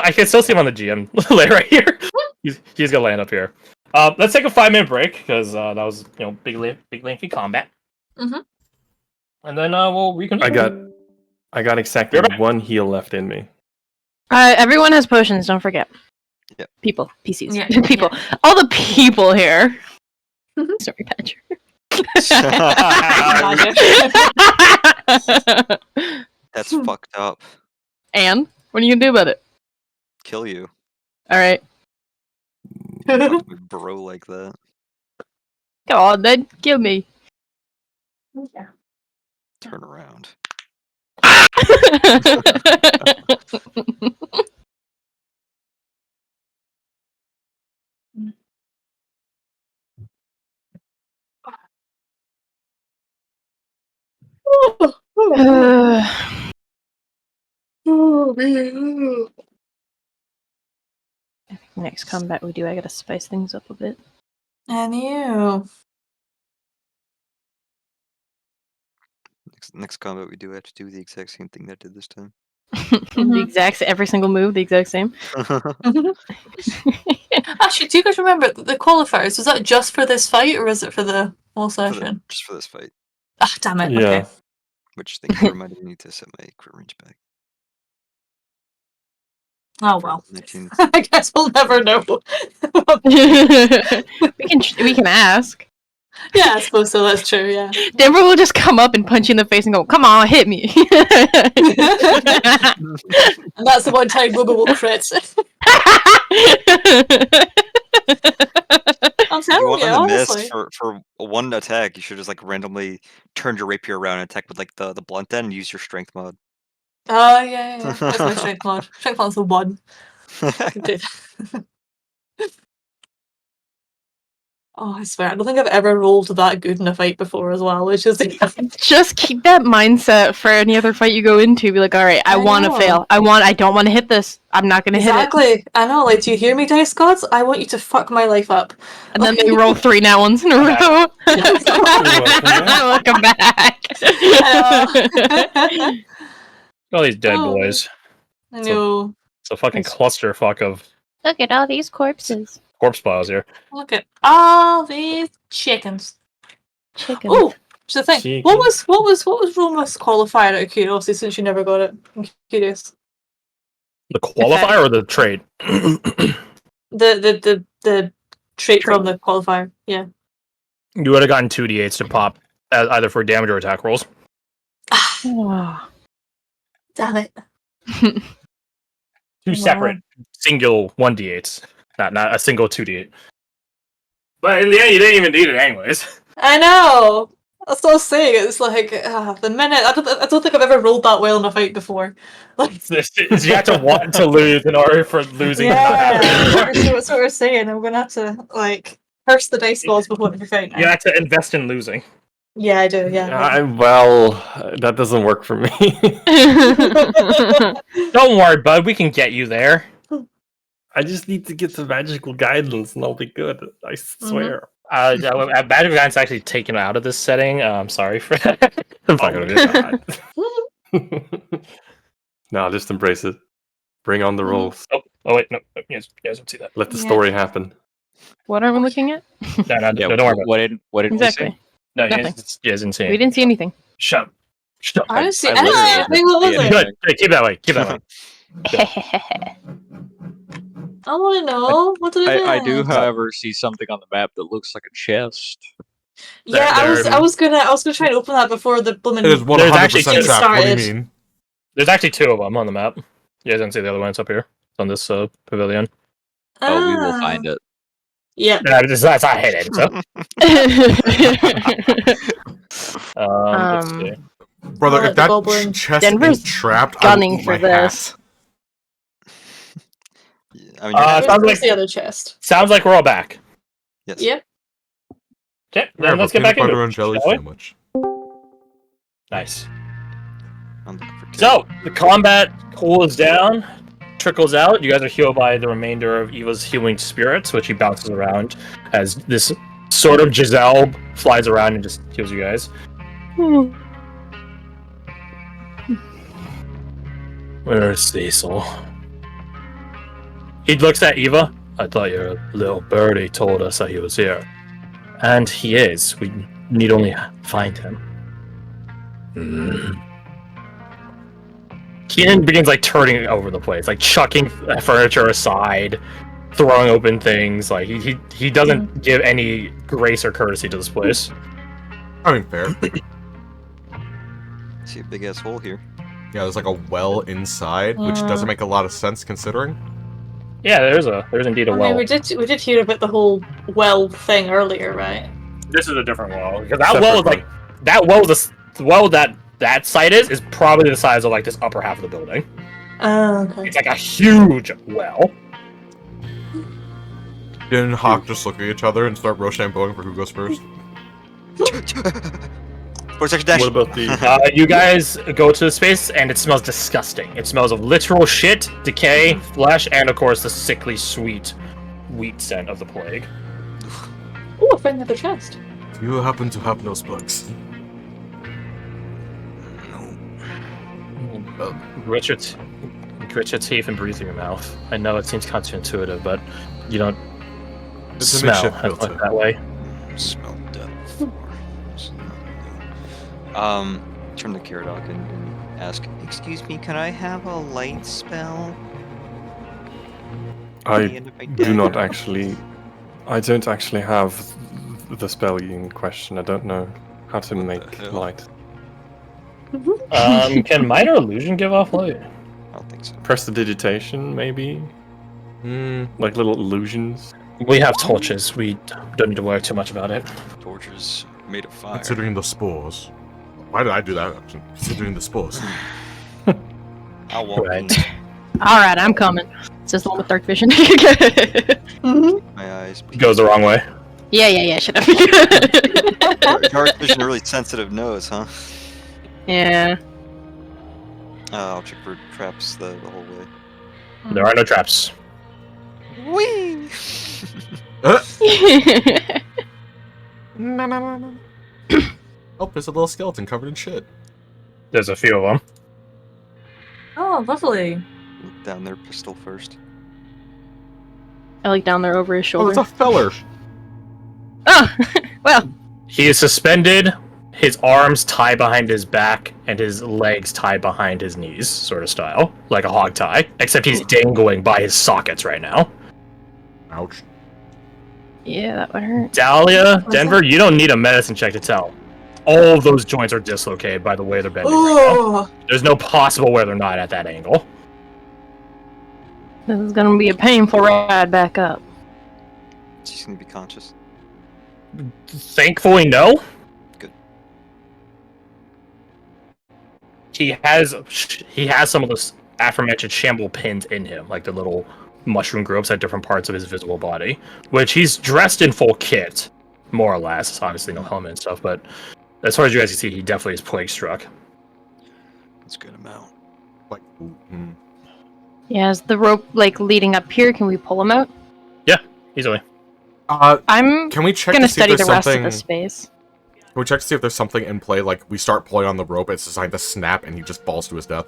I can still see him on the GM layer right here. He's gonna land up here. Let's take a 5-minute break because that was big lengthy combat. Mm-hmm. And then we'll reconvene. I got exactly one heal left in me. Everyone has potions. Don't forget. Yep. People, PCs, Yeah. people, all the people here. Sorry, Patrick. That's fucked up. And what are you gonna do about it? Kill you. All right. Bro like that. Come on, then kill me. Yeah. Turn around. Next combat we do, I gotta spice things up a bit. And you. Next combat we do have to do the exact same thing that I did this time. The exact every single move, the exact same. Actually, do you guys remember the qualifiers? Was that just for this fight, or was it for the whole session? Just for this fight. Ah, damn it. Yeah. Okay. Which thing reminded me to set my crit range back. Oh well. 19. I guess we'll never know. we can ask. Yeah, I suppose so. That's true. Yeah. Denver will just come up and punch you in the face and go, "Come on, hit me." And that's the one time Booga will crit. I'm If you telling want you, to honestly. miss for one attack, you should just like randomly turn your rapier around and attack with like the blunt end and use your strength mod. Oh, yeah. That's my strength mod. Strength mod's the one. I can do that. Oh, I swear, I don't think I've ever rolled that good in a fight before as well, which is Just keep that mindset for any other fight you go into. Be like, all right, I want to know. fail. I don't want to hit this. I'm not going to hit it. Exactly. I know, like, do you hear me, Dice Gods? I want you to fuck my life up. And then they roll 3 now ones in a row. Welcome back. All these dead Oh. boys. I know. It's a fucking clusterfuck of Look at all these corpses. corpse piles here. Look at all these chickens. Chickens. Oh, here's the thing. Chicken. What was Roma's qualifier out of curiosity since you never got it? I'm curious. The qualifier or the trade? The trait from the qualifier. Yeah. You would have gotten 2d8s to pop, either for damage or attack rolls. Oh. Damn it. Two separate single 1d8s, not a single 2d8. But in the end, you didn't even need it anyways. I know. That's what I was saying. It's like the minute I don't think I've ever rolled that well in a fight before. Like, You have to want to lose in order for losing to not yeah, happen. that's what we're saying. I'm gonna have to like curse the dice balls before every fight now. You have to invest in losing. Yeah, I do. Yeah. Well, that doesn't work for me. Don't worry, bud. We can get you there. I just need to get some magical guidance and I'll be good. I swear. Magic Guide's actually taken out of this setting. I'm sorry for that. I'm not gonna do that. No, just embrace it. Bring on the rolls. Oh wait, no. You guys don't see that. Let the story happen. What are we looking at? No, Yeah, don't worry about it. What did Exactly. we say? No, you Nothing. guys didn't see We anything. didn't see anything. Shut up. I didn't see. I I didn't see literally anything. What was didn't see it? Good. Hey, keep that way. Keep that way. I want to know. What did it I do, however, see something on the map that looks like a chest. Yeah, I was gonna try and open that before the blooming. It is 100% actually trap. What do you started. mean? There's actually 2 of them on the map. You guys didn't see the other one. It's up here. It's on this pavilion. Oh, we will find it. Yeah. That's not hidden. So. Let's see. Brother, Well, if that the goblin- chest Denver's is trapped, gunning I will eat for my hat. this. I mean, Sounds Where's like- the other chest? Sounds like we're all back. yes. Yep. Okay, Yeah, then let's but get back peanut into butter it. and jelly shall we? sandwich. Nice. I'm looking for 2. So, the combat cools down, trickles out. You guys are healed by the remainder of Eva's healing spirits, which he bounces around as this sort of Giselle flies around and just heals you guys. Where's Cecil? He looks at Eva. I thought your little birdie told us that he was here. And he is. We need only find him. Keenan begins like turning over the place, like chucking furniture aside, throwing open things. Like he doesn't give any grace or courtesy to this place. I mean, fair. See a big ass hole here. Yeah, there's like a well inside, which doesn't make a lot of sense considering. Yeah, there's indeed a I well. mean, we did hear about the whole well thing earlier, right? This is a different well because that well is like the well that site is probably the size of like this upper half of the building. Oh, okay. It's like a huge well. Didn't Hawk just look at each other and start Rochambeauing for who goes first? 4-section dash. What about the? You guys go to the space and it smells disgusting. It smells of literal shit, decay, flesh, and of course the sickly sweet wheat scent of the plague. Oh, I found another chest. Do you happen to have nose plugs? Grit your teeth and breathe through your mouth. I know it seems counterintuitive, but you don't It's a smell makeshift like filter. that way. Smell death before. Turn to Kiradok and ask, "Excuse me, can I have a light spell?" At the I end of my do day?" not actually. I don't actually have the spell in question. I don't know how to make hell? light. Can minor illusion give off light? I don't think so. Prestidigitation, maybe? Like little illusions? We have torches. We don't need to worry too much about it. Torches made of fire. Considering the spores. Why did I do that? Considering the spores. I'll walk Right. in. Alright, I'm coming. It's just the one with dark vision. My eyes. Goes the wrong way. yeah, shut up. Dark vision, really sensitive nose, huh? Yeah. I'll check for traps the whole way. There are no traps. Whee! Oh, there's a little skeleton covered in shit. There's a few of them. Oh, lovely. Look down their pistol first. I look down there over his Oh, shoulder. it's a feller. Oh, well. He is suspended, his arms tied behind his back, and his legs tied behind his knees, sort of style. Like a hog tie. Except he's dangling by his sockets right now. Ouch. Yeah, that would hurt. Dahlia, Denver, you don't need a medicine check to tell. All of those joints are dislocated by the way they're bending right now. Oh, There's no possible way they're not at that angle. This is gonna be a painful ride back up. She's gonna be conscious. Thankfully, no. Good. He has some of those aforementioned shamble pins in him, like the little mushroom groups at different parts of his visible body, which he's dressed in full kit, more or less. Obviously, no helmet and stuff, but as far as you guys can see, he definitely is plague struck. That's a good amount. Like, Yeah, is the rope like leading up here? Can we pull him out? Easily. I'm Can we check gonna to see if study there's the rest something? of the space. Can we check to see if there's something in play? Like, we start pulling on the rope, it's designed to snap, and he just falls to his death.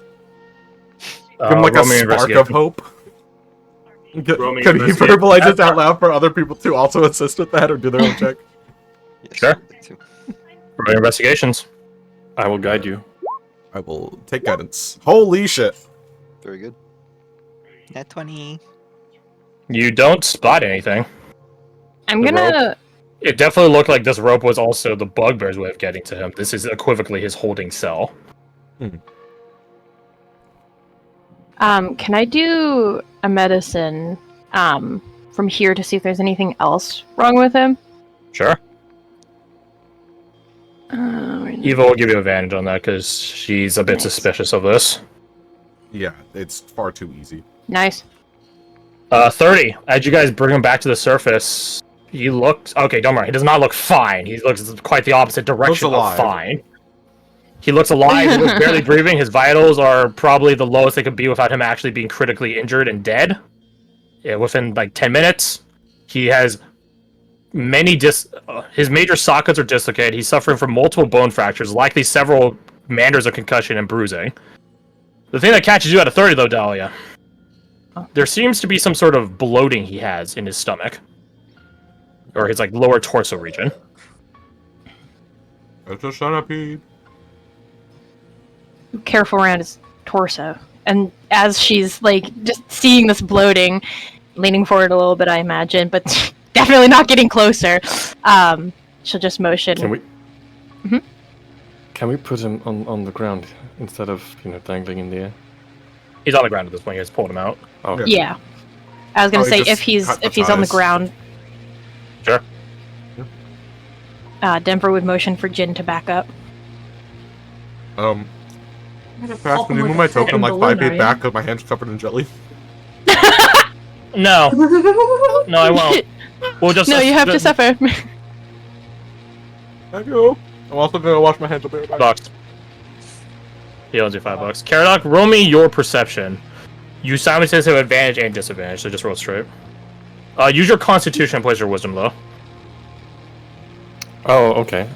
Give him like a roll me spark of investigation. hope. Roll me Can he investigation. verbalize this out loud for other people to also assist with that, or do their own check? Yes, Sure. I'd like to. Roll your investigations. I will guide you. I will take guidance. Holy shit! Very good. Nat 20. You don't spot anything. I'm The gonna. It definitely looked like this rope was also the bugbear's way of getting to him. This is equivocally his holding cell. Can I do a medicine from here to see if there's anything else wrong with him? Sure. Right Eva will give you advantage on that because she's a bit Nice. suspicious of this. Yeah, it's far too easy. Nice. 30. As you guys bring him back to the surface, he looks... Okay, don't worry. He does not look fine. He looks quite the opposite direction of alive. fine. He looks alive. He looks barely breathing. His vitals are probably the lowest they could be without him actually being critically injured and dead. Yeah, within like 10 minutes. He has many his major sockets are dislocated. He's suffering from multiple bone fractures, likely several manders of concussion and bruising. The thing that catches you out of 30, though, Dahlia, There seems to be some sort of bloating he has in his stomach. Or his, like, lower torso region. It's a centipede. Careful around his torso. And as she's, like, just seeing this bloating, leaning forward a little bit, I imagine, but definitely not getting closer, she'll just motion. Can we? Mhm. Can we put him on the ground instead of dangling in the air? He's on the ground at this point. You guys pulled him out. Oh, Yeah. I was gonna Probably say, just if cut he's the on the ties. ground, Sure. Denver would motion for Jin to back up. I'm gonna Perhaps pop when him you move like my a token, I'm like fucking 5 balloon, feet are back because my hand's covered in jelly. No. No, I won't. We'll just... No, you have to suffer. Thank you. I'm also gonna wash my hands a bit. $5. He owes you $5. Caradoc, roll me your perception. You simultaneously have advantage and disadvantage, so just roll straight. Use your constitution and place your wisdom low. Oh, okay.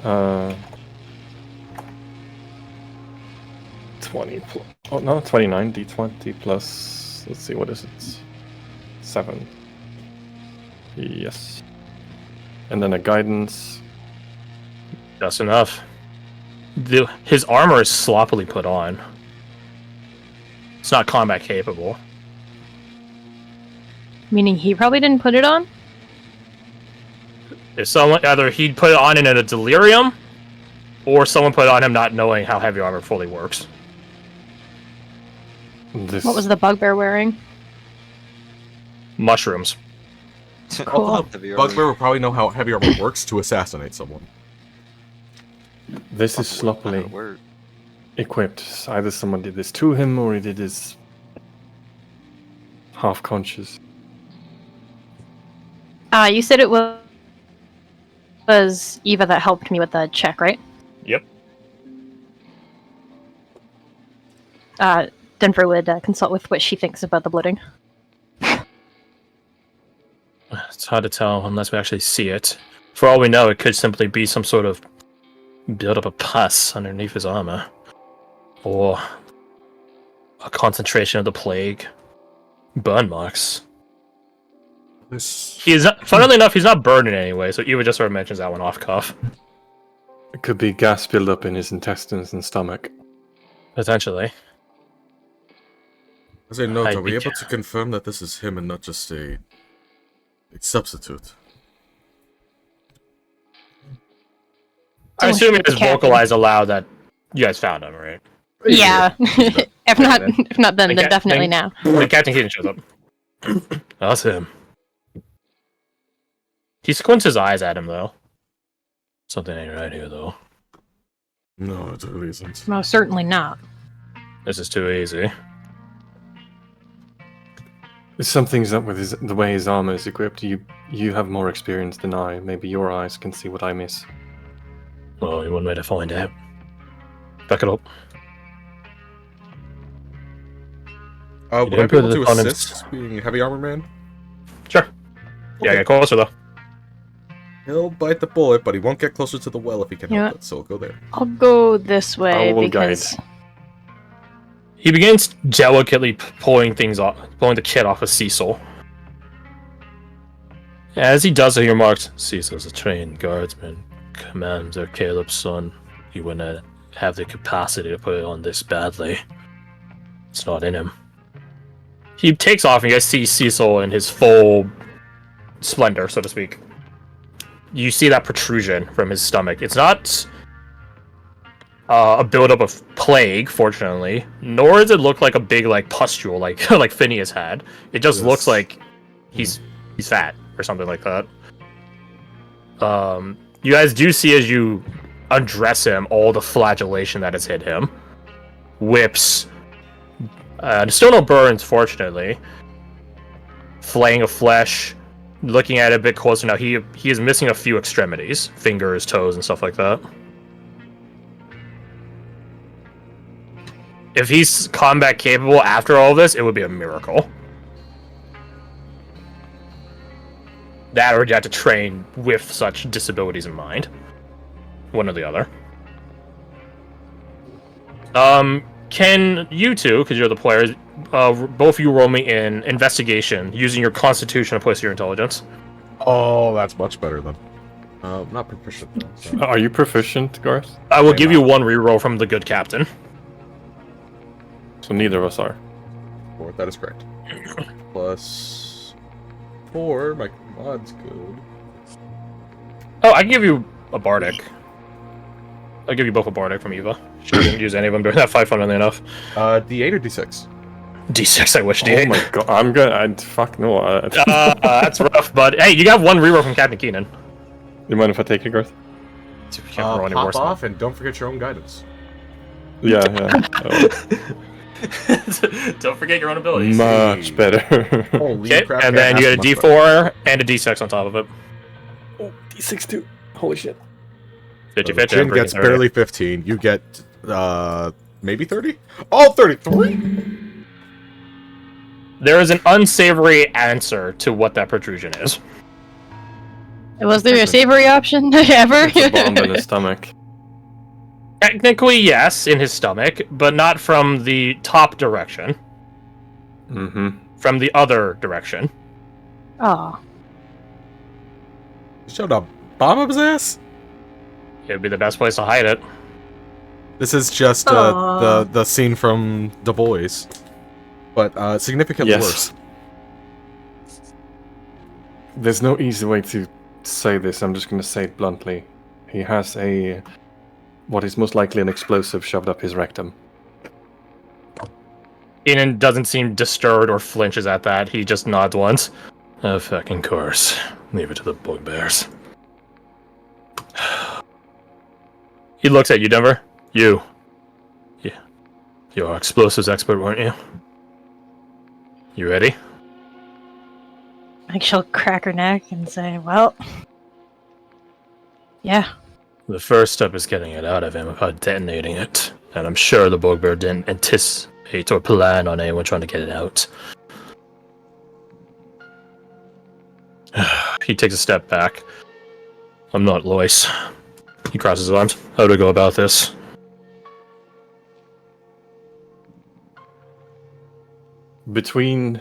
20 plus... Oh, no, 29. D20 plus... Let's see, what is it? 7. Yes. And then a guidance. That's enough. His armor is sloppily put on. It's not combat capable. Meaning he probably didn't put it on? If someone... Either he put it on in a delirium, or someone put it on him not knowing how heavy armor fully works. This... What was the bugbear wearing? Mushrooms. Cool. Bugbear will probably know how heavy armor works to assassinate someone. This is sloppily Word. equipped. Either someone did this to him, or he did this half-conscious. You said it was Eva that helped me with the check, right? Yep. Denver would consult with what she thinks about the bloating. It's hard to tell unless we actually see it. For all we know, it could simply be some sort of build-up of pus underneath his armor. Or a concentration of the plague. Burn marks. He's not, funnily enough, he's not burned in any way, so Eva just sort of mentions that one off cuff. It could be gas buildup in his intestines and stomach. Potentially. As a note, I'd are we be able to confirm that this is him and not just a substitute? I Don't assume shoot it the is captain. vocalized aloud that you guys found him, right? Yeah. if not then Okay, definitely then- now. The Captain Keaton shows up. That's him. He squints his eyes at him, though. Something ain't right here, though. No, it really isn't. Most certainly not. This is too easy. There's some things that with the way his armor is equipped, you have more experience than I. Maybe your eyes can see what I miss. Well, only one way to find out. Back it up. Would didn't I be able put to it on him. assist being a heavy armor man? Sure. Yeah, get closer, though. He'll bite the bullet, but he won't get closer to the well if he can You know help what? it, so we'll go there. I'll go this way I will because He begins delicately pulling the kid off of Cecil. As he does so, he remarks, Cecil's a trained guardsman. Commander Caleb's son. He wouldn't have the capacity to put it on this badly. It's not in him. He takes off and you guys see Cecil in his full splendor, so to speak. You see that protrusion from his stomach. It's not a buildup of plague, fortunately, nor does it look like a big pustule like Phineas had. It just looks like he's fat or something like that. You guys do see as you undress him all the flagellation that has hit him. Whips. Still no burns, fortunately. Flaying of flesh. Looking at it a bit closer now, he is missing a few extremities. Fingers, toes, and stuff like that. If he's combat capable after all this, it would be a miracle. That or you have to train with such disabilities in mind. One or the other. Can you two, because you're the players, both of you roll me in investigation using your constitution opposed to your intelligence. Oh, that's much better then. Not proficient though. So. Are you proficient, Garth? I will I'm give you not. one reroll from the good captain. So neither of us are. 4, that is correct. Plus 4, my mod's good. Oh, I can give you a bardic. I'll give you both a bardic from Eva. She didn't use any of them during that fight, funnily enough. D8 or D6? D6, I wish Oh D8. my god, I'm gonna. Fuck no. That's rough, but hey, you got one reroll from Captain Keenan. You mind if I take it, Garth? You can't roll any worse Pop than off and don't forget your own guidance. Yeah, yeah. Don't forget your own abilities. Much better. Holy Okay, crap, and yeah, then you that's get a much better. D4 and a D6 on top of it. Oh, D6 too. Holy shit. 50 So 50. Jin gets barely 15. You get maybe 30? Oh, 33? There is an unsavory answer to what that protrusion is. Was there a savory option ever? It's a bomb in his stomach. Technically, yes, in his stomach, but not from the top direction. Mm-hmm. From the other direction. Oh. Showed a bomb up his ass? It would be the best place to hide it. This is just Aw. the scene from The Boys. But significantly Yes. worse. There's no easy way to say this. I'm just going to say it bluntly. He has what is most likely an explosive shoved up his rectum. Ian doesn't seem disturbed or flinches at that. He just nods once. Of fucking course. Leave it to the bugbears. He looks at you, Denver. You. Yeah. You're explosives expert, weren't you? You ready? I think she'll crack her neck and say, well, yeah. The first step is getting it out of him without detonating it. And I'm sure the bugbear didn't anticipate or plan on anyone trying to get it out. He takes a step back. I'm not Lois. He crosses his arms. How do I go about this? Between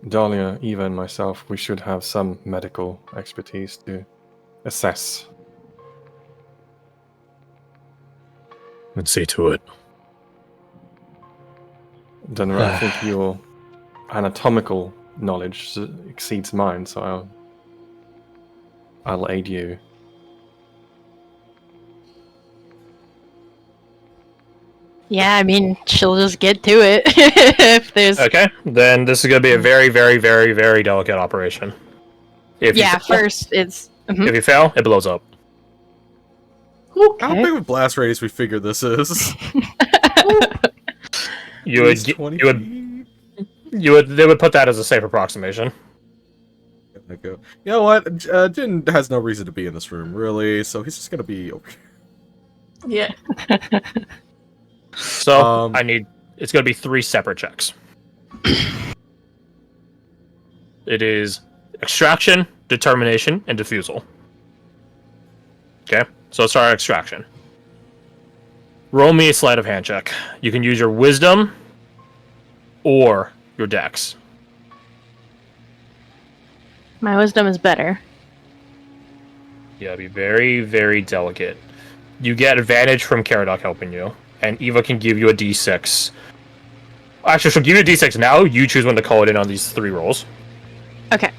Dahlia, Eva, and myself, we should have some medical expertise to assess. Let's see to it. Denver, I think your anatomical knowledge exceeds mine, so I'll aid you. Yeah, I mean, she'll just get to it if there's. Okay, then this is going to be a very, very, very, very delicate operation. If Yeah, you fail, first it's. Mhm. If you fail, it blows up. How Okay. big of a blast radius we figure this is? You At would, least get, 20 they would put that as a safe approximation. feet? You know what? Jin has no reason to be in this room, really, so he's just gonna be over here. Yeah. So it's going to be 3 separate checks. It is extraction, determination, and diffusal. Okay, so let's start extraction. Roll me a sleight of hand check. You can use your wisdom or your dex. My wisdom is better. Yeah, be very, very delicate. You get advantage from Caradoc helping you, and Eva can give you a d6. Actually, she'll give you a d6 now. You choose when to call it in on these 3 rolls. Okay.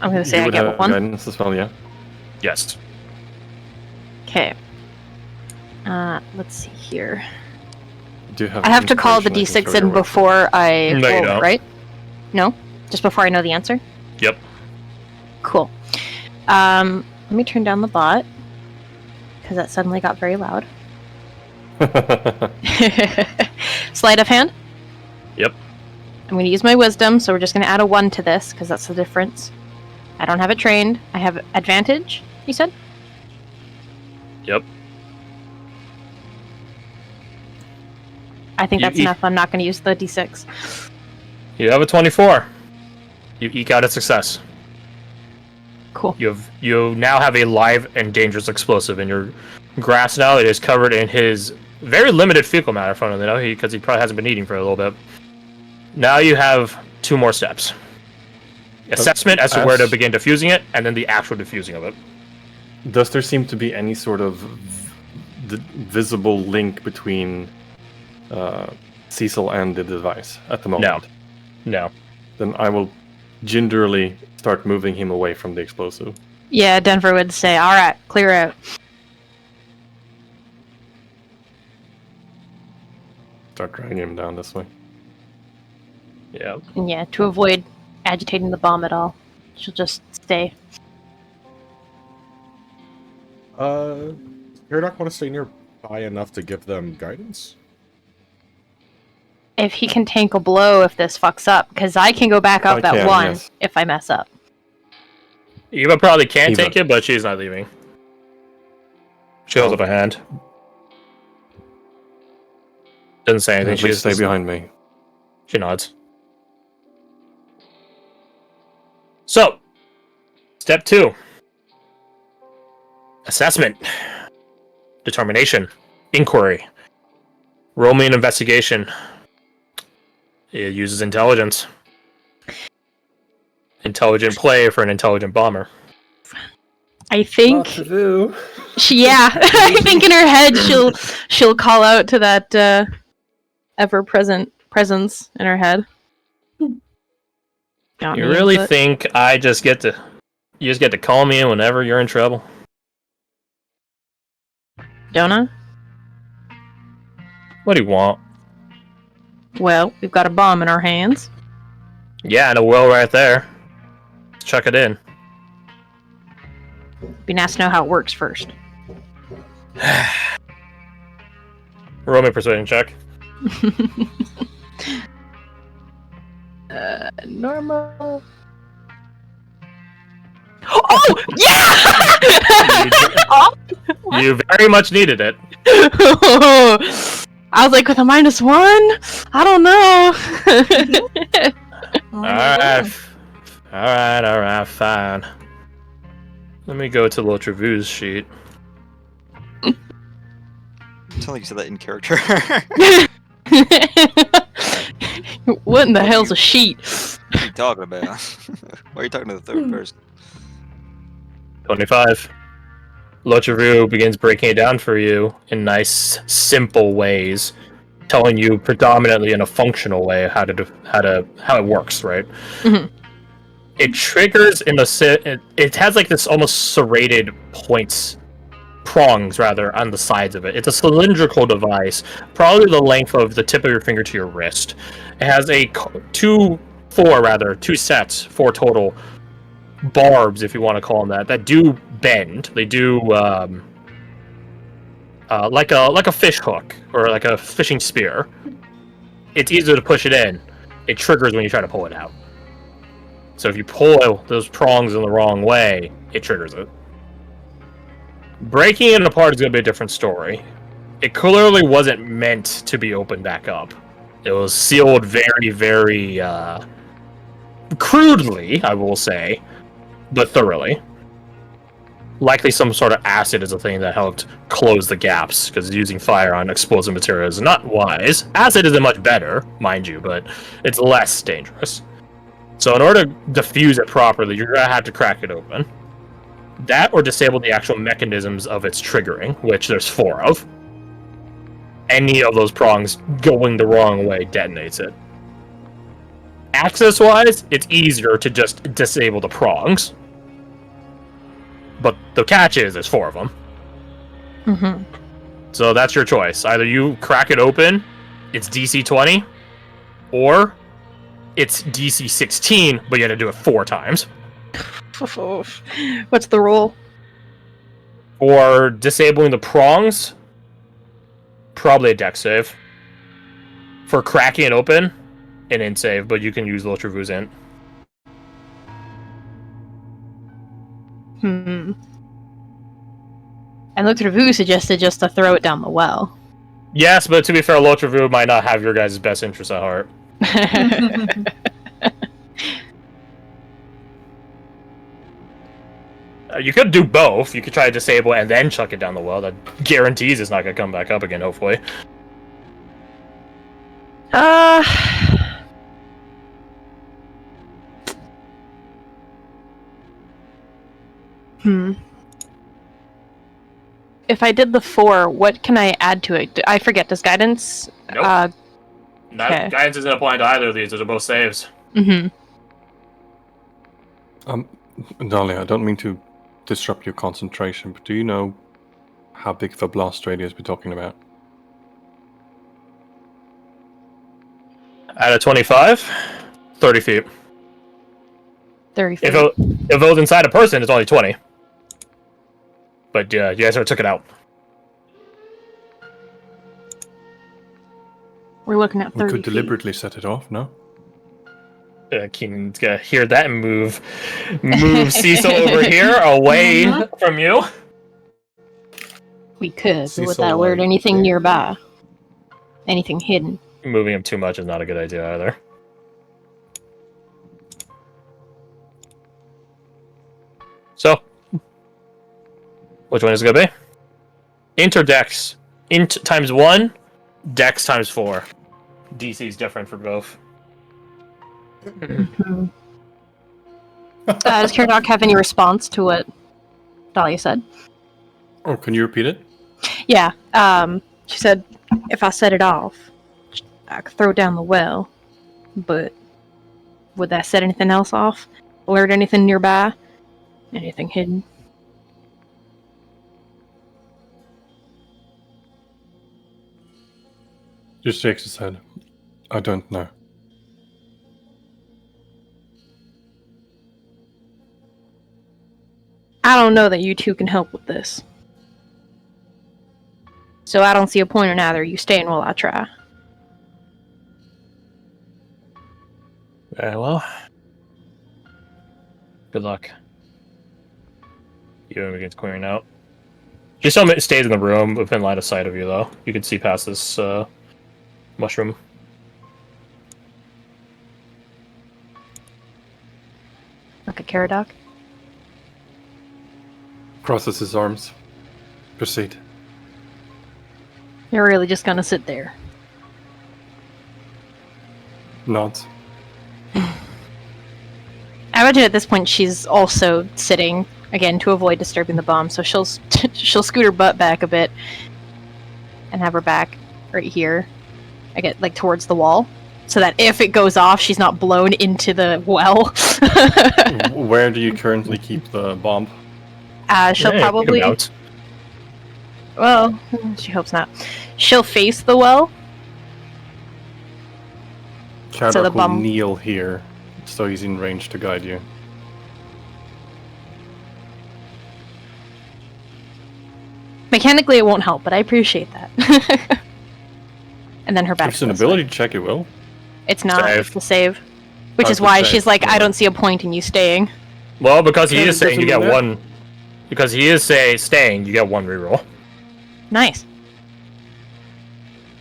I'm gonna say You I would get have one. guidance as well, yeah? Yes. Okay. Let's see here. Do you have I have to call the inspiration I can d6 throw in your way? before I No, you roll, don't. right? No? Just before I know the answer? Yep. Cool. Let me turn down the bot, because that suddenly got very loud. Sleight of hand? Yep. I'm going to use my wisdom, so we're just going to add a 1 to this, because that's the difference. I don't have it trained. I have advantage, you said? Yep. I think You that's eat- enough. I'm not going to use the d6. You have a 24. You eke out a success. Cool. You now have a live and dangerous explosive in your grasp now. It is covered in his very limited fecal matter, funnily enough, because he probably hasn't been eating for a little bit. Now you have 2 more steps. Assessment as to where to begin diffusing it, and then the actual diffusing of it. Does there seem to be any sort of visible link between Cecil and the device at the moment? No. Then I will gingerly start moving him away from the explosive. Yeah, Denver would say, alright, clear out. Start dragging him down this way. Yeah. And yeah, to avoid agitating the bomb at all, she'll just stay. Paradox want to stay nearby enough to give them guidance? If he can tank a blow if this fucks up, because I can go back up at 1 if I mess up. Eva probably can take it, but she's not leaving. She holds up a hand. Doesn't say anything. She just stay behind me. She nods. So, step 2. Assessment. Determination. Inquiry. Roll me an investigation. It uses intelligence. Intelligent play for an intelligent bomber. I think I think in her head she'll call out to that ever-present presence in her head. You really think you just get to call me in whenever you're in trouble? Don't I? What do you want? Well, we've got a bomb in our hands. Yeah, and a well right there. Let's chuck it in. Be nice to know how it works first. Roll me a persuasion check. Normal. Oh yeah! You very much needed it. I was like, with a -1? I don't know. Alright, fine. Let me go to Lotrevue's sheet. It's not like you said that in character. What in the hell's a sheet? What are you talking about? Why are you talking to the third person? 25. Lotrevue begins breaking it down for you in nice, simple ways, telling you predominantly in a functional way how it works, right? Mm-hmm. It triggers in the it has like this almost serrated prongs rather on the sides of it. It's a cylindrical device, probably the length of the tip of your finger to your wrist. It has two sets, 4 total barbs, if you want to call them that do bend. They do like a fish hook or like a fishing spear. It's easier to push it in. It triggers when you try to pull it out. So if you pull those prongs in the wrong way, it triggers it. Breaking it apart is going to be a different story. It clearly wasn't meant to be opened back up. It was sealed very, very crudely, I will say, but thoroughly. Likely some sort of acid is a thing that helped close the gaps, because using fire on explosive material is not wise. Acid isn't much better, mind you, but it's less dangerous. So in order to defuse it properly, you're going to have to crack it open. That or disable the actual mechanisms of its triggering, which there's 4 of. Any of those prongs going the wrong way detonates it. Access-wise, it's easier to just disable the prongs. But the catch is, there's 4 of them. Mm-hmm. So that's your choice. Either you crack it open, it's DC 20, or it's DC 16, but you have to do it 4 times. What's the roll? For disabling the prongs, probably a dex save. For cracking it open, an int save, but you can use Lotrevue's int. And Lotrevu suggested just to throw it down the well. Yes, but to be fair, Lotrevue might not have your guys' best interests at heart. You could do both. You could try to disable and then chuck it down the well. That guarantees it's not going to come back up again, hopefully. If I did the 4, what can I add to it? I forget. Does guidance? Nope. Okay. Guidance isn't applying to either of these. Those are both saves. Mm-hmm. Dahlia, I don't mean to disrupt your concentration, but do you know how big of a blast radius we're talking about? Out of 25, 30 feet. 30 feet. If it was inside a person, it's only 20. But yeah, you guys took it out. We're looking at 30 We could feet. deliberately set it off, no? Keenan's gonna hear that and move Cecil over here, away from you. We could, but would Cecil, that alert like, anything there. nearby? Anything hidden? Moving him too much is not a good idea either. So, which one is it gonna be? Interdex. Int times 1, dex times 4. DC is different for both. Does Karadoc have any response to what Dahlia said? Oh, can you repeat it? Yeah. She said, if I set it off, I could throw it down the well, but would that set anything else off? Alert anything nearby? Anything hidden? Just shakes his head. I don't know. I don't know that you two can help with this. So I don't see a point in either you staying while I try. Very well. Good luck. You begins clearing out. She still stays in the room within line of sight of you, though. You can see past this mushroom. Like a Karadoc? Crosses his arms. Proceed. You're really just gonna sit there. Nods. I imagine at this point she's also sitting, again, to avoid disturbing the bomb, so she'll scoot her butt back a bit and have her back right here, I get like towards the wall, so that if it goes off, she's not blown into the well. Where do you currently keep the bomb? She'll Yeah, probably... you can bounce. Well, she hopes not. She'll face the well. Karadoc the will bomb- kneel here, so he's in range to guide you. Mechanically, it won't help, but I appreciate that. And then her back. If it's an ability check, it will. It's not. Save. It's the save. Which Oh, is it's a why save, she's like, I yeah. don't see a point in you staying. Well, because he Yeah, is saying you doesn't get mean that. one. Because he is staying, you get 1 reroll. Nice.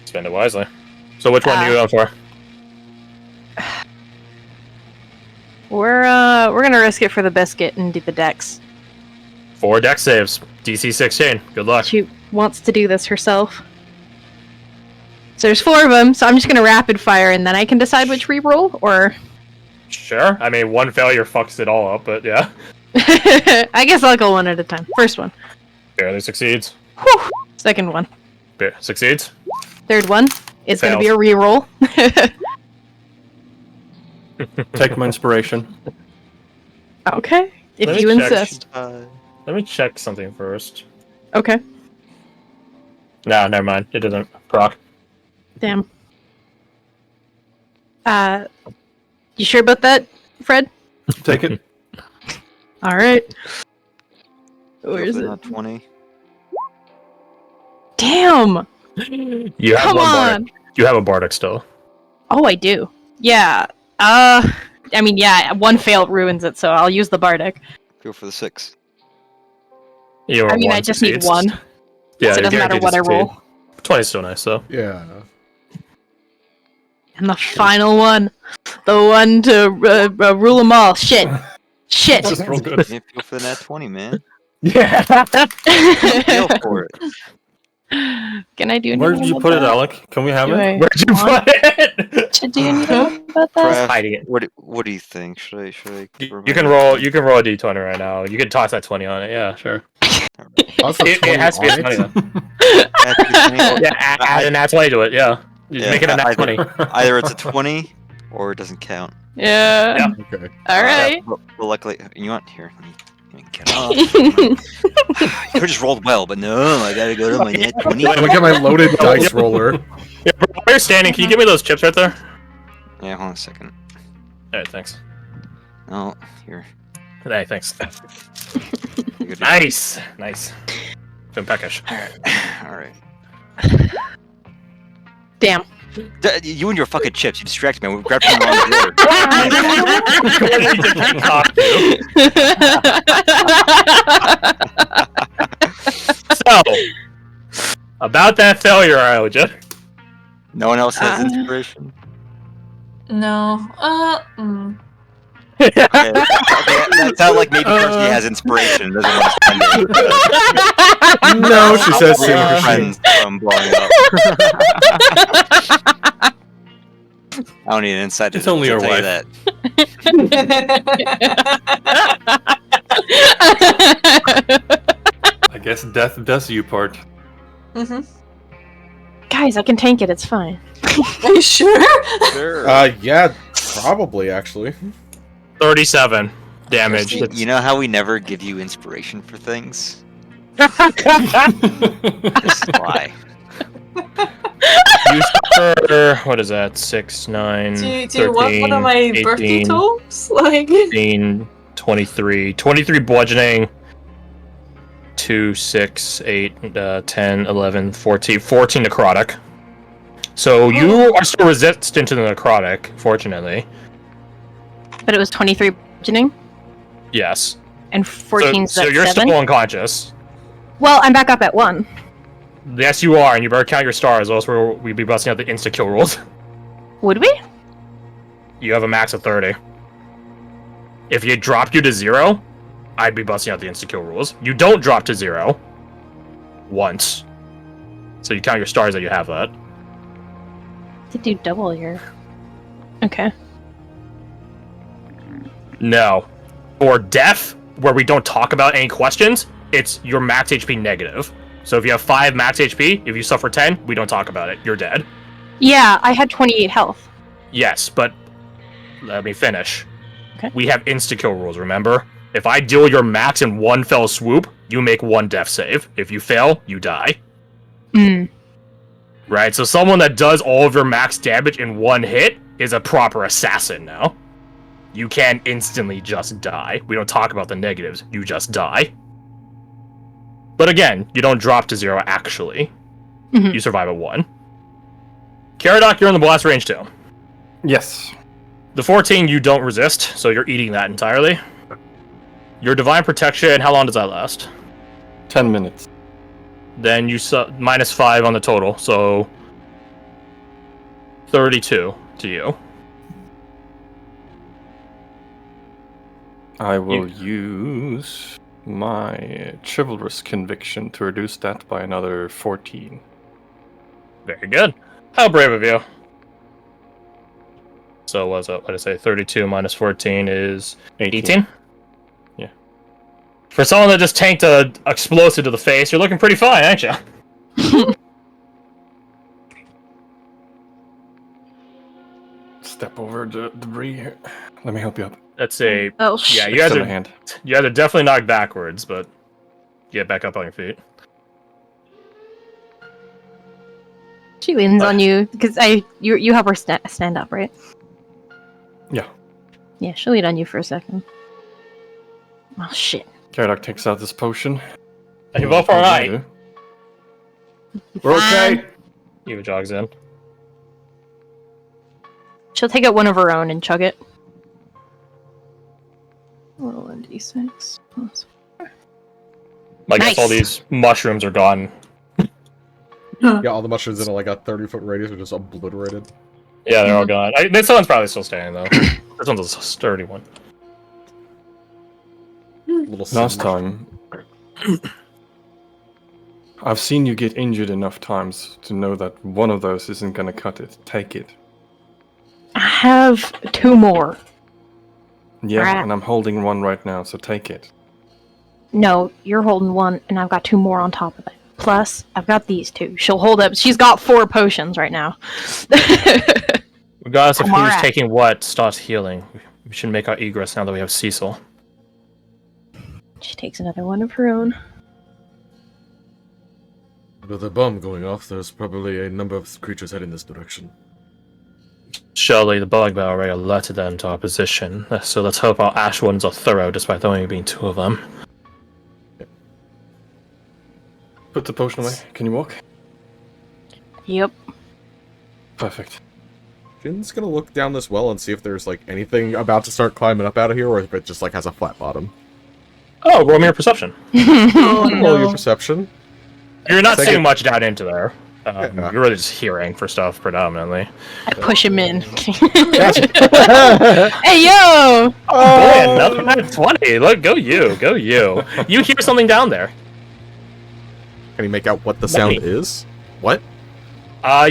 Spend it wisely. So which one are you going for? We're gonna risk it for the biscuit and do the dex. 4 dex saves. DC 16. Good luck. She wants to do this herself. So there's 4 of them, so I'm just gonna rapid fire and then I can decide which reroll, or... Sure. I mean, 1 failure fucks it all up, but yeah. I guess I'll go one at a time. First one. Barely succeeds. Whew. Second one. Succeeds. Third one is gonna be a reroll. Take my inspiration. Okay. If Let me you check. insist. Let me check something first. Okay. No, never mind. It doesn't proc. Damn. You sure about that, Fred? Take it. Alright. Where is it? 20. Damn! You have Come one on! Bardic. You have a Bardic still. Oh, I do. Yeah. I mean, yeah, 1 fail ruins it, so I'll use the Bardic. Go for the 6. You I mean, I just need 1. Yeah, So it doesn't matter what I roll. 20 is still nice, though. Yeah. And the final one. The one to rule them all. Shit. Shit. Just roll good. You feel for the nat 20, man. Yeah. Feel for it. Can I do anything? Where did you about put it, that? Alec? Can we have Do it? I Where'd you want put it? to do anything about that? Pref, Hiding it. what do you think? Should I You can roll. You can roll a d20 right now. You can toss that 20 on it. Yeah, sure. Toss a It 20 has to be a on 20 it. though. Yeah, add a nat 20 to it. Yeah, you Yeah, make it a nat 20. Either it's a 20 or it doesn't count. Yeah. Okay. All right. But luckily, you want here. Let me get off. You could just rolled well, but no, I gotta go to my net 20. Let me get my loaded dice roller. Yeah, while you're standing, can you give me those chips right there? Yeah, hold on a second. Alright, thanks. Oh, here. Hey, thanks. You good? Nice, nice. Been peckish. All right. Damn. You and your fucking chips. You distracted me. We grabbed from the wrong drawer. So, about that failure, Ioja. No one else has inspiration. No. Okay, that sounds like maybe Kirsty has inspiration. Doesn't want to spend it. No, she says Save same her her friends from blowing up. I don't need an insight. It's only to your tell you wife. I guess death does you part. Mm-hmm. Guys, I can tank it. It's fine. Are you sure? Sure. Yeah, probably actually. 37 damage. You know how we never give you inspiration for things? You This is why. suffer, what is that? 6, 9, Do you 13, want one of my birthday 18, tokes? Like. 18, 23. 23 bludgeoning. 2, 6, 8, 10, 11, 14. 14 necrotic. So you are still resistant to the necrotic, fortunately. But it was 23 bludgeoning Yes. and 14 So you're 7. still unconscious. Well, I'm back up at 1. Yes, you are, and you better count your stars, or else we'd be busting out the insta-kill rules. Would we? You have a max of 30. If you dropped you to 0, I'd be busting out the insta-kill rules. You don't drop to 0. Once. So you count your stars that you have that. To do double your. Okay. No. For death, where we don't talk about any questions, it's your max HP negative. So if you have 5 max HP, if you suffer 10, we don't talk about it. You're dead. Yeah, I had 28 health. Yes, but let me finish. Okay. We have insta-kill rules, remember? If I deal your max in one fell swoop, you make 1 death save. If you fail, you die. Mm. Right? So someone that does all of your max damage in 1 hit is a proper assassin now. You can't instantly just die. We don't talk about the negatives. You just die. But again, you don't drop to 0 actually. Mhm. You survive at 1. Caradoc, you're in the blast range too. Yes. The 14 you don't resist, so you're eating that entirely. Your divine protection, how long does that last? 10 minutes. Then you minus 5 on the total, so 32 to you. I will use my chivalrous conviction to reduce that by another 14. Very good. How brave of you. So what's up? What did I say? 32 minus 14 is 18? Yeah. For someone that just tanked a explosive to the face, you're looking pretty fine, aren't you? Step over the debris here. Let me help you up. That's a... Oh, shit. Yeah, you guys Extend are, my hand. you guys are definitely knocked backwards, but get back up on your feet. She leans on you because you help her stand up, right? Yeah. Yeah, she'll lean on you for a second. Oh shit! Caradoc takes out this potion. And you're both alright. We're okay. Eva jogs in. She'll take out one of her own and chug it. Roll a d6. I guess all Nice. these mushrooms are gone. Yeah, all the mushrooms in like a 30-foot radius are just obliterated. Yeah, they're all gone. This one's probably still standing, though. This one's a sturdy one. little Last singe. time, I've seen you get injured enough times to know that one of those isn't gonna cut it. Take it. I have 2 more. Yeah, Alright. and I'm holding one right now, so take it. No, you're holding one, and I've got 2 more on top of it. Plus, I've got these 2. She'll hold up. She's got 4 potions right now. Regardless of I'm who's alright. taking what, starts healing. We should make our egress now that we have Cecil. She takes another one of her own. With a bomb going off, there's probably a number of creatures heading this direction. Surely the bug bear already alerted them to our position, so let's hope our ash ones are thorough despite there only being 2 of them. Put the potion away. Can you walk? Yep. Perfect. Jin's gonna look down this well and see if there's like anything about to start climbing up out of here, or if it just like has a flat bottom. Oh, roll me your perception. Oh Roll your no. perception. You're not Take seeing it. much down into there. Yeah. You're really just hearing for stuff predominantly. I push him in. Gotcha. Hey, yo! Boy, another nat 20. Look, go you, go you. You hear something down there. Can you make out what the sound Money. is? What?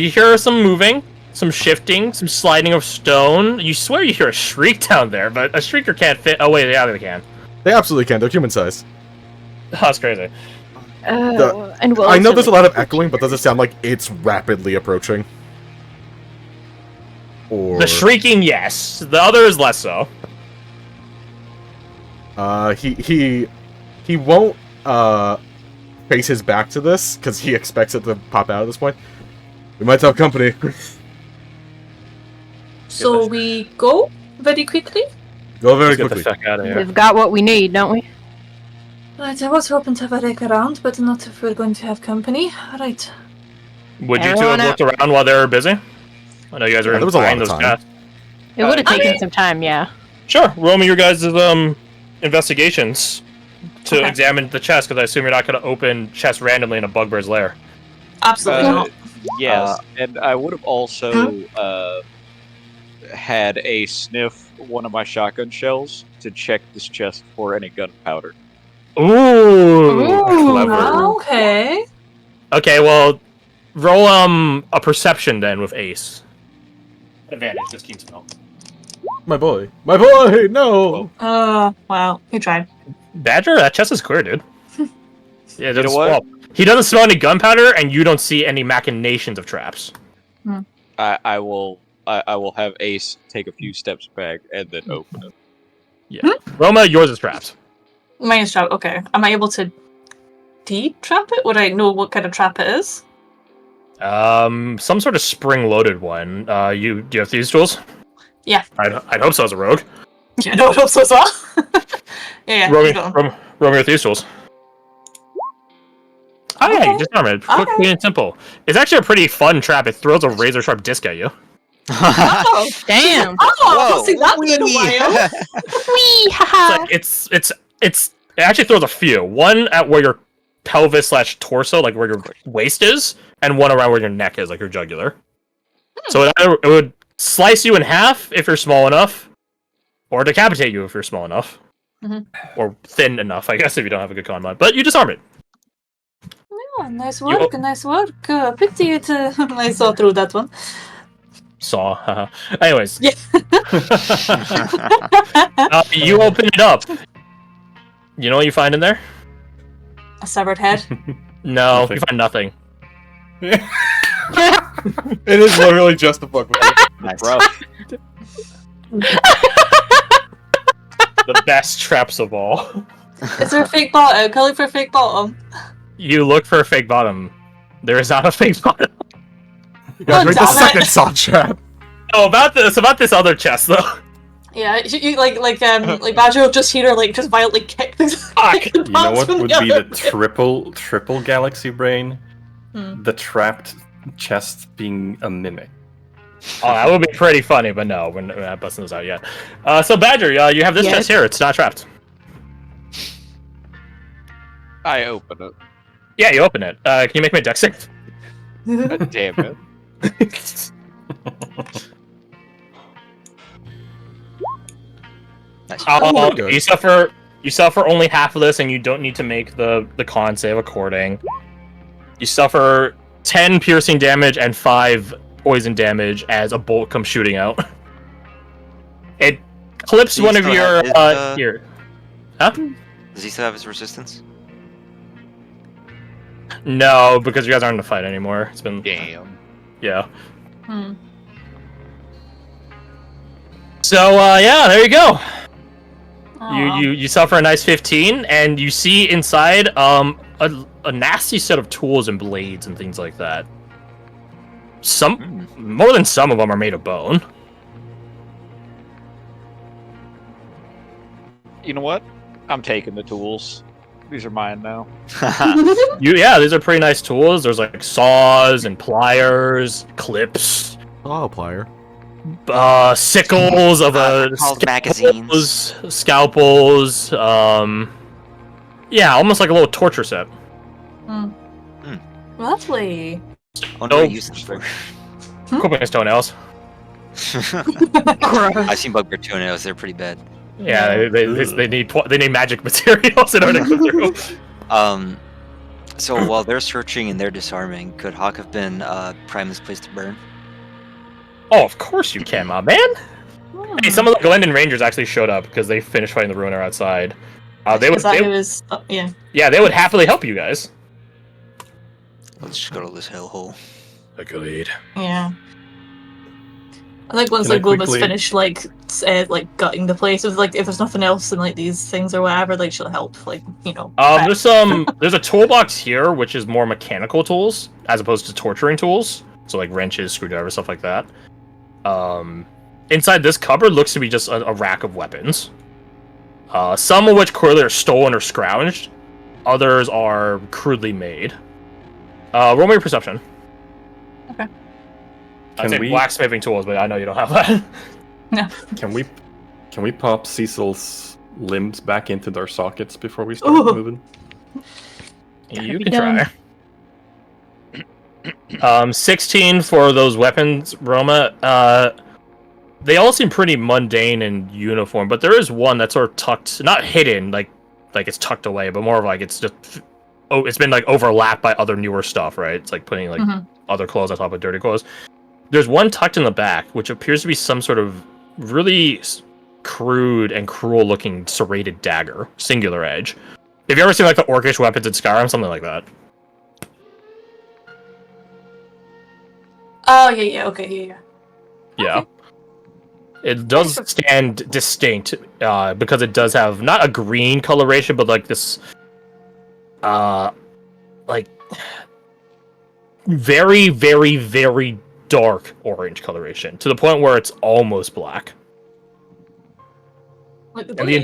You hear some moving, some shifting, some sliding of stone. You swear you hear a shriek down there, but a shrieker can't fit. Oh wait, yeah, they can. They absolutely can. They're human sized. That's crazy. And I know there's a lot of echoing, but does it sound like it's rapidly approaching? Or The shrieking, yes. The other is less so. he won't face his back to this because he expects it to pop out at this point. We might have company. So we go very quickly? Go very Let's get the quickly. fuck out of here. We've got what we need, don't we? Right, I was hoping to have a rake around, but not if we're going to have company. Right. Would you two Everyone have looked around while they were busy? I know you guys are Yeah, there was a lot buying of those time. chests. It would have I taken mean- some time, yeah. Sure, roll me your guys' investigations to Okay. examine the chest, because I assume you're not going to open chests randomly in a bugbear's lair. Absolutely Uh, not. Yes, and I would have also had a sniff one of my shotgun shells to check this chest for any gunpowder. Ooh, clever. Okay. Okay, well, roll a perception then with Ace. Advantage, just keeps smell. My boy. My boy! No! Wow. He tried. Badger, that chest is clear, dude. Yeah, it know doesn't what? smell. He doesn't smell any gunpowder, and you don't see any machinations of traps. I will have Ace take a few steps back and then open it. Roma, yours is traps. Mine is trap. Okay. Am I able to de-trap it? Would I know what kind of trap it is? Some sort of spring-loaded one. Do you have these tools? Yeah. I'd hope so as a rogue. Yeah, no, so as well. yeah, Roll me, you got 'em. roll me with these tools. Oh yeah, you disarm it. Quick, Okay. clean, and simple. It's actually a pretty fun trap. It throws a razor-sharp disc at you. Oh, Damn! oh, I've seen that one in a while. Whee! Haha! It actually throws a few. One at where your pelvis / torso, like where your waist is, and one around where your neck is, like your jugular. So it would slice you in half if you're small enough, or decapitate you if you're small enough, or thin enough, I guess, if you don't have a good con mod. But you disarm it. Oh, nice work, nice work. Pity it. I saw through that one. Saw. Haha. Anyways, Yeah. you open it up. You know what you find in there? A severed head. No, Nothing. you find nothing. It is literally just a fuck with you. Nice. Rough. The best traps of all. Is there a fake bottom? Can I look for a fake bottom? You look for a fake bottom. There is not a fake bottom. You gotta Oh, make the damn it. second saw trap. Oh, about this other chest though. Yeah, you like Badger will just hear her like just violently kick things. Fuck. You know what would be the triple galaxy brain? Hmm. The trapped chest being a mimic. Oh, that would be pretty funny, but no, we're not busting this out yet. So Badger, you have this Yes. chest here. It's not trapped. I open it. Yeah, you open it. Can you make me a dex save? God damn it. Nice. Oh, good. you suffer You suffer only half of this, and you don't need to make the con save according. You suffer 10 piercing damage and 5 poison damage as a bolt comes shooting out. It clips Do you one of still your have his, here. Huh? Does he still have his resistance? No, because you guys aren't in the fight anymore. It's been Damn. yeah. Hmm. So yeah, there you go. Aw. You suffer a nice 15, and you see inside a nasty set of tools and blades and things like that. More than some of them are made of bone. You know what? I'm taking the tools. These are mine now. Yeah, these are pretty nice tools. There's like saws and pliers, clips, Oh, plier. sickles of Called magazines. scalpels. Yeah, almost like a little torture set. Lovely. Oh no, I use them for. Clipping his toenails. I've seen bugbear toenails. They're pretty bad. Yeah, they need magic materials in order to go through. So while they're searching and they're disarming, could Hawk have been prime this place to burn? Oh, of course you can, my man. Hey, some of the Glendon Rangers actually showed up because they finished fighting the Ruiner outside. They would, Is that who is? Oh, yeah. yeah, they would happily help you guys. Let's just go to this hellhole. Agreed. Yeah. I think once Can I like Globa's quickly- finished like gutting the place, if there's nothing else in like these things or whatever, like she'll help, like, you know. prep. There's a toolbox here which is more mechanical tools as opposed to torturing tools. So like wrenches, screwdrivers, stuff like that. Inside this cupboard looks to be just a rack of weapons. Some of which clearly are stolen or scrounged. Others are crudely made. Roll me your perception. Okay. I'd Can say we- blacksmithing tools, but I know you don't have that. No. Can we pop Cecil's limbs back into their sockets before we start Ooh. moving? You be can done. try. 16 for those weapons, Roma. They all seem pretty mundane and uniform, but there is one that's sort of tucked, not hidden, like it's tucked away, but more of like it's just, it's been like overlapped by other newer stuff, right? It's like putting like other clothes on top of dirty clothes. There's one tucked in the back, which appears to be some sort of really crude and cruel-looking serrated dagger, singular edge. Have you ever seen like the orcish weapons in Skyrim, something like that? Oh yeah, okay, yeah. Yeah. It does stand distinct because it does have not a green coloration, but like this, like very, very, very dark orange coloration to the point where it's almost black. Like the And the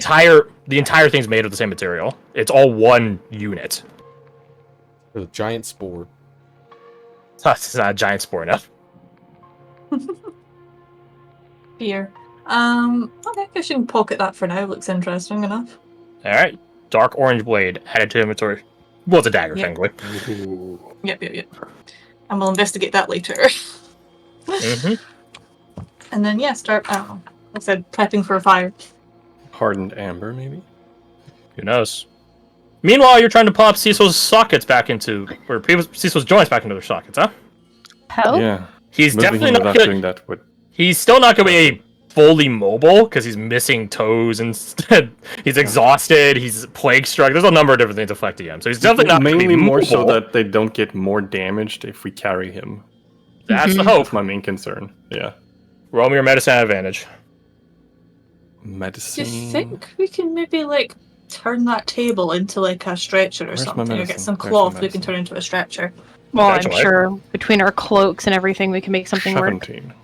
entire thing's made of the same material. It's all one unit. There's a giant spore. It's not a giant spore enough. Here. Okay, I guess you can pocket that for now. Looks interesting enough. All right, dark orange blade added to inventory. Well, it's a dagger, Yep. technically. Yep. And we'll investigate that later. And then yeah, start. Like I said, prepping for a fire. Hardened amber, maybe? Who knows? Meanwhile, you're trying to pop Cecil's sockets back into, or Cecil's joints back into their sockets, huh? Hell? Yeah. He's Moving definitely him not without gonna, doing that would. he's still not gonna be fully mobile because he's missing toes and he's exhausted. He's plague struck. There's a number of different things affecting him, so he's definitely not gonna Mainly be more so mobile. that they don't get more damaged if we carry him. That's the hope. That's my main concern. Yeah. Roll me your medicine at advantage. Do Medicine. you think we can maybe like turn that table into like a stretcher or Where's my something, or get medicine? some Where's my cloth we can medicine? turn into a stretcher? Well, I'm Potentially. sure between our cloaks and everything, we can make something work. 17.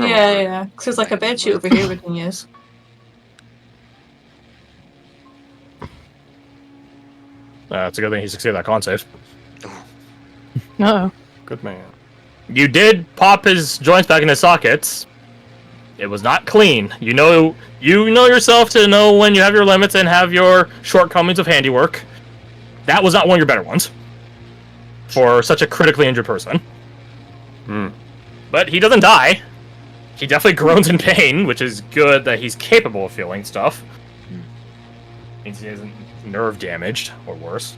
Yeah. Because there's like a bedsheet over here we can use. It's a good thing he succeeded that con save. Uh-oh. Good man. You did pop his joints back in his sockets. It was not clean. You know yourself to know when you have your limits and have your shortcomings of handiwork. That was not one of your better ones for such a critically injured person. But he doesn't die. He definitely groans in pain, which is good that he's capable of feeling stuff. Means he isn't nerve damaged or worse.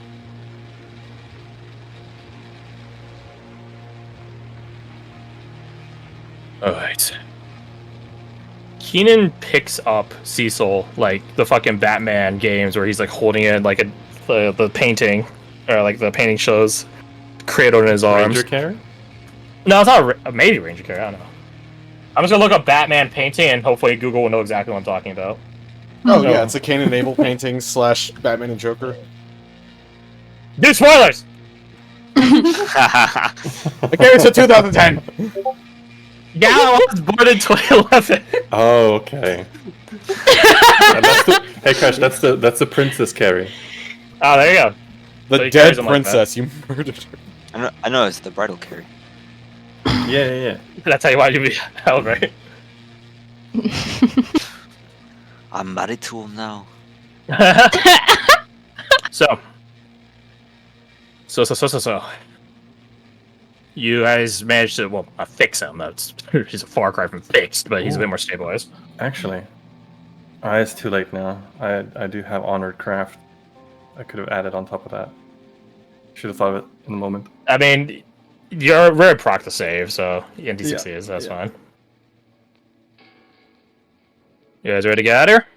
Alright. Keenan picks up Cecil like the fucking Batman games where he's like holding it like the painting, or like the painting shows cradled in his arms. Ranger carry? No, it's not maybe Ranger carry. I don't know. I'm just gonna look up Batman painting and hopefully Google will know exactly what I'm talking about. Oh yeah, it's a Cain and Abel painting / Batman and Joker. Dude, spoilers! I carried to 2010. Yeah, I was born in 2011. Oh, okay. Hey, Crash, that's the princess carry. Oh, there you go. The So he dead carries him like princess you murdered her. I know it's the bridal carry. Yeah. That's how you want you to be held, right? I'm married to him now. So. You guys managed to, well, fix him. That's he's a far cry from fixed, but he's a bit more stabilized. Actually, it's too late now. I do have Honored Craft. I could have added on top of that. Should have thought of it in the moment. I mean, you're very proc to save, so ND6 is, that's fine. You guys ready to get out of here?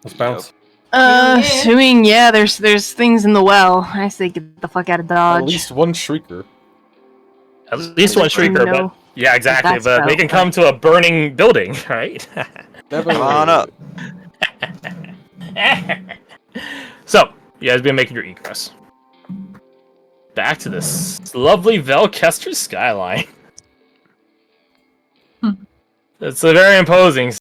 Let's bounce. Assuming, yeah, there's things in the well. I say get the fuck out of Dodge. At least one shrieker. At least one shrieker, No. but yeah, exactly. That's But they can come to a burning building, right? Definitely. Come on up. So, you guys been making your egress. Back to this lovely Velkester skyline. It's a very imposing